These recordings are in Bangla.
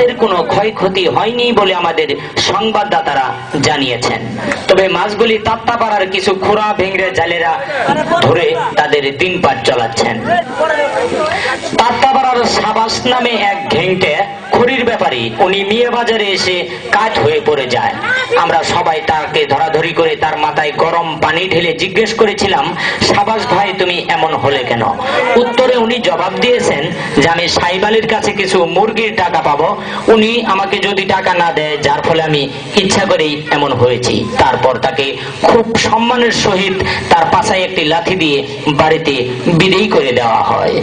মাছের কোনো ক্ষয়ক্ষতি হয়নি বলে আমাদের সংবাদদাতারা জানিয়েছেন। তবে মাছগুলি তাত্তাপাড়ার কিছু খোঁড়া ভেঙড়ে জালেরা ধরে তাদের দিনপাট চালাচ্ছেন। তাত্তাপাড়ার সাবাস নামে এক ঘেংটে খড়ির ব্যাপারী, উনি মিয়া বাজারে এসে কাঠ হয়ে পড়ে যায়। আমরা সবাই তাকে ধরাধরি করে তার মাথায় গরম পানি ঢেলে জিজ্ঞেস করেছিলাম, সাবাস ভাই তুমি এমন হলে কেন? উত্তরে উনি জবাব দিয়েছেন যে আমি সাহেব আলীর কাছে কিছু মুরগির টাকা পাবো, উনি আমাকে যদি টাকা না দেয়, যার ফলে আমি ইচ্ছা করেই এমন হয়েছি। তারপর তাকে খুব সম্মানের সহিত তার পাছায় একটি লাথি দিয়ে বাড়িতে বিদেয় করে দেওয়া হয়।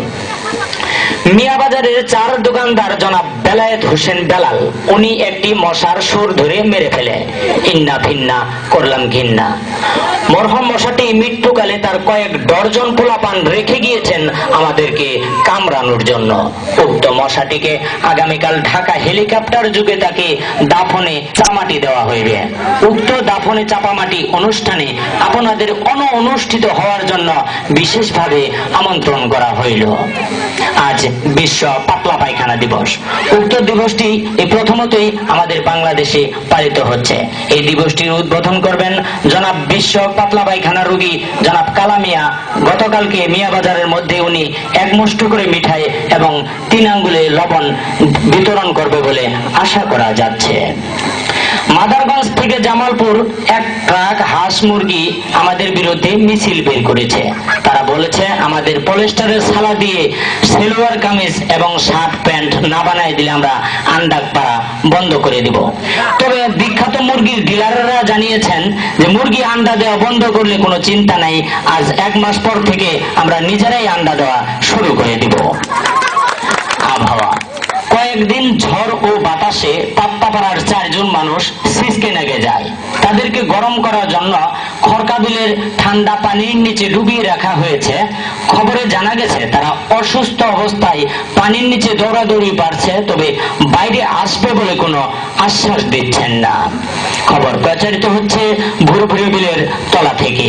মিয়াবাজারের চার দোকানদার জনাব বেলায়েত হোসেন বেলাল, উনি একটি মশার সুর ধরে মেরে ফেলে ইন্না ভিন্না করলাম ঘিন্না। মরহম মশাটি মৃত্যুকালে তার কয়েক ডর্জন পোলাপান রেখে গিয়েছেন আমাদেরকে কামড়ানোর জন্য। উক্ত মশাটিকে আগামীকাল ঢাকা হেলিকপ্টার যুগে তাকে দাফনে চাপামাটি দেওয়া হইবে। উক্ত দাফনে চাপামাটি অনুষ্ঠানে আপনাদের অনুষ্ঠিত হওয়ার জন্য বিশেষভাবে আমন্ত্রণ করা হইল। আজ বিশ্ব পাতলা পায়খানা দিবস। উক্ত দিবসটি প্রথমতই আমাদের বাংলাদেশে পালিত হচ্ছে। এই দিবসটির উদ্বোধন করবেন জনাব বিশ্ব পাতলা পায়খানা রোগী জনাব কালামিয়া। গতকালকে মিয়াবাজারের মধ্যে উনি এক মুষ্ঠ করে মিঠাই এবং 3 আঙ্গুলে লবণ বিতরণ করবে বলে আশা করা যাচ্ছে। মাদারগঞ্জ থেকে জামালপুর এক ট্রাক হাঁস মুরগি আমাদের বিরুদ্ধে মিছিল বের করেছে। তারা বলেছে আমাদের পলিস্টারের ছালা দিয়ে সেলোয়ার কামিজ এবং শার্ট প্যান্ট না বানায় দিলে আমরা আন্ডা পাড়া বন্ধ করে দিব। তবে বিখ্যাত মুরগির ডিলাররা জানিয়েছেন যে মুরগি আন্ডা দেওয়া বন্ধ করলে কোনো চিন্তা নাই, আজ 1 মাস পর থেকে আমরা নিজেরাই আন্ডা দেওয়া শুরু করে দিব। আবহাওয়া কয়েকদিন ঝড় ও বাতাসে তাত্তাপাড়ার 4 জন মানুষ সিসকে নেগে যায়। তাদেরকে গরম করার জন্য খড়কাবিলের ঠান্ডা পানির নিচে ডুবিয়ে রাখা হয়েছে। খবরে জানা গেছে তারা অসুস্থ অবস্থায় পানির নিচে দৌড়াদৌড়ি পারছে, তবে বাইরে আসবে বলে কোনো আশ্বাস দিচ্ছেন না। খবর প্রচারিত হচ্ছে ভুরভুরি বিলের তলা থেকে।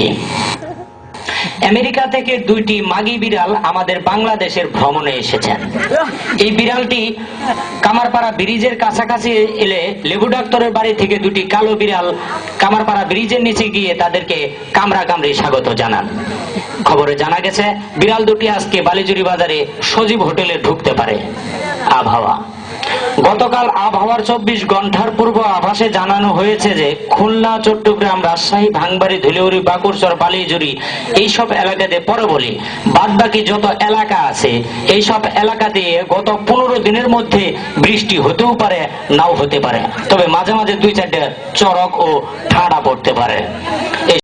আমেরিকা থেকে 2টি মাগি বিড়াল আমাদের বাংলাদেশের ভ্রমণে এসেছেন। এই বিড়ালটি কামারপাড়া ব্রিজের কাছাকাছি এলে লেবু ডাক্তারের বাড়ি থেকে 2টি কালো বিড়াল কামারপাড়া ব্রিজের নিচে গিয়ে তাদেরকে কামড়ি স্বাগত জানান। খবরে জানা গেছে বিড়াল দুটি আজকে বালিজুরি বাজারে সজীব হোটেলে ঢুকতে পারে। আবহাওয়া গতকাল আবহাওয়ার 24 ঘন্টার পূর্ব আভাসে জানানো হয়েছে যে খুলনা, চট্টগ্রাম, রাজশাহী, ভাঙবাড়ি, ধুলিউড়ি, বাকুরচর, বালিজুরি এইসব এলাকাতে পরে বলি বাদ বাকি যত এলাকা আছে এইসব এলাকাতে গত 15 দিনের মধ্যে বৃষ্টি হতেও পারে, নাও হতে পারে। তবে মাঝে মাঝে 2-4টা চড়ক ও ঠান্ডা পড়তে পারে। এই